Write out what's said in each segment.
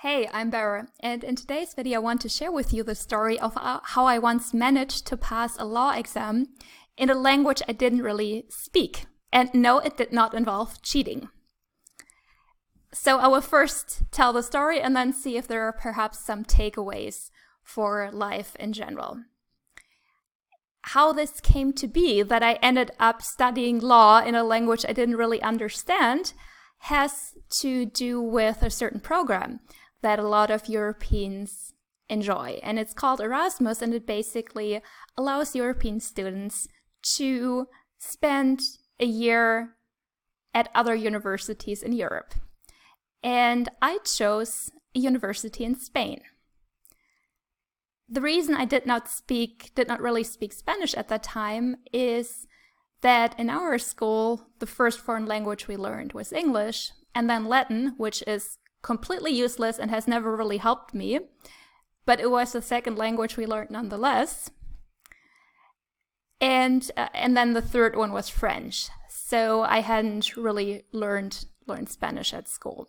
Hey, I'm Bara, and in today's video I want to share with you the story of how I once managed to pass a law exam in a language I didn't really speak. And no, it did not involve cheating. So I will first tell the story and then see if there are perhaps some takeaways for life in general. How this came to be that I ended up studying law in a language I didn't really understand has to do with a certain program that a lot of Europeans enjoy. And it's called Erasmus, and it basically allows European students to spend a year at other universities in Europe. And I chose a university in Spain. The reason I did not really speak Spanish at that time is that in our school, the first foreign language we learned was English, and then Latin, which is completely useless and has never really helped me, but it was the second language we learned nonetheless. And then the third one was French. So I hadn't really learned Spanish at school.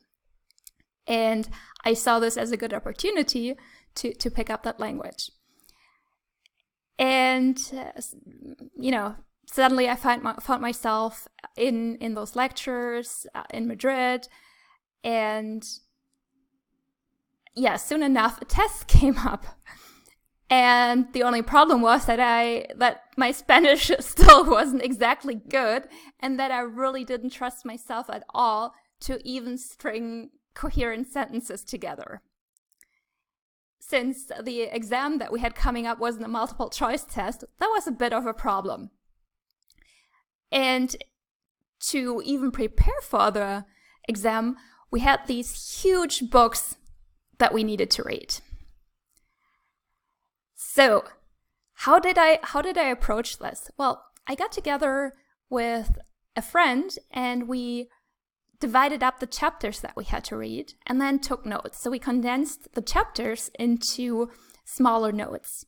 And I saw this as a good opportunity to pick up that language. And, suddenly I found myself in those lectures in Madrid. And yeah, soon enough, a test came up. And the only problem was that my Spanish still wasn't exactly good, and that I really didn't trust myself at all to even string coherent sentences together. Since the exam that we had coming up wasn't a multiple choice test, that was a bit of a problem. And to even prepare for the exam, we had these huge books that we needed to read. So, how did I approach this? Well, I got together with a friend and we divided up the chapters that we had to read and then took notes. So we condensed the chapters into smaller notes.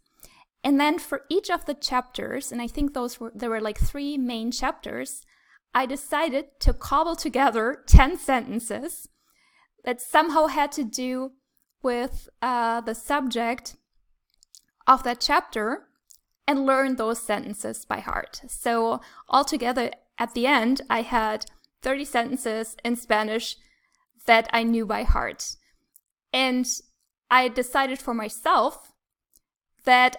And then for each of the chapters, and I think there were like 3 main chapters, I decided to cobble together 10 sentences that somehow had to do with the subject of that chapter and learn those sentences by heart. So altogether, at the end, I had 30 sentences in Spanish that I knew by heart. And I decided for myself that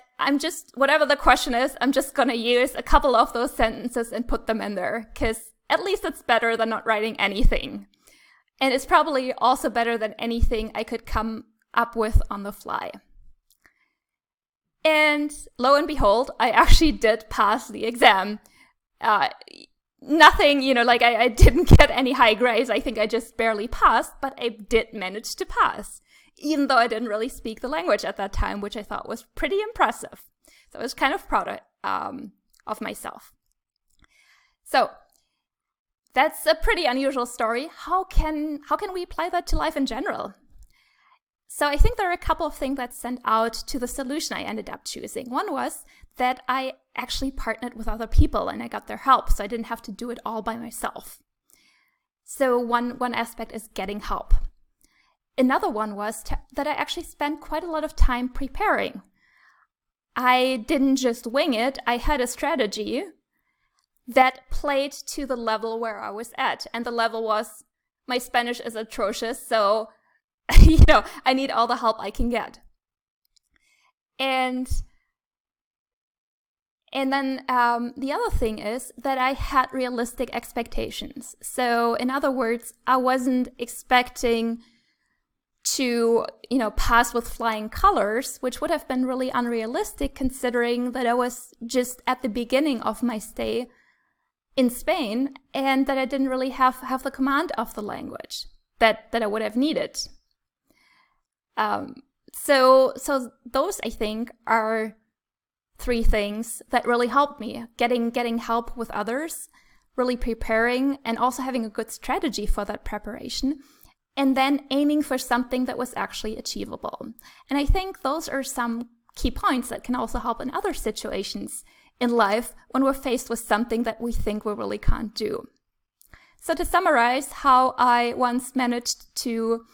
whatever the question is, I'm just gonna use a couple of those sentences and put them in there, because at least it's better than not writing anything. And it's probably also better than anything I could come up with on the fly. And lo and behold, I actually did pass the exam. Nothing, I didn't get any high grades. I think I just barely passed, but I did manage to pass, even though I didn't really speak the language at that time, which I thought was pretty impressive. So I was kind of proud of myself. So that's a pretty unusual story. How can we apply that to life in general? So I think there are a couple of things that stand out to the solution I ended up choosing. One was that I actually partnered with other people and I got their help, so I didn't have to do it all by myself. So one aspect is getting help. Another one was that I actually spent quite a lot of time preparing. I didn't just wing it. I had a strategy that played to the level where I was at. And the level was, my Spanish is atrocious, so I need all the help I can get. And then the other thing is that I had realistic expectations. So in other words, I wasn't expecting to, pass with flying colors, which would have been really unrealistic considering that I was just at the beginning of my stay in Spain and that I didn't really have the command of the language that I would have needed. So those, I think, are 3 things that really helped me. Getting help with others, really preparing, and also having a good strategy for that preparation, and then aiming for something that was actually achievable. And I think those are some key points that can also help in other situations in life when we're faced with something that we think we really can't do. So to summarize how I once managed to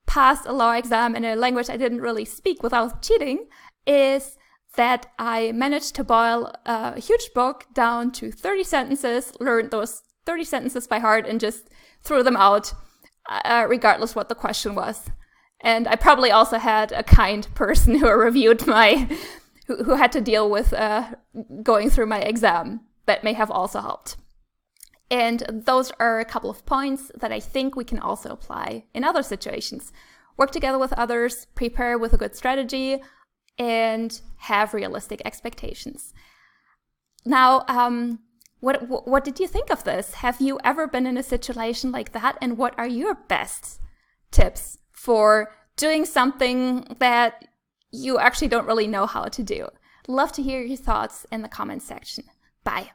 pass a law exam in a language I didn't really speak without cheating is that I managed to boil a huge book down to 30 sentences, learned those 30 sentences by heart, and just threw them out, regardless what the question was. And I probably also had a kind person who reviewed who had to deal with going through my exam. That may have also helped. And those are a couple of points that I think we can also apply in other situations. Work together with others, prepare with a good strategy, and have realistic expectations. Now, what did you think of this? Have you ever been in a situation like that? And what are your best tips for doing something that you actually don't really know how to do? Love to hear your thoughts in the comments section. Bye.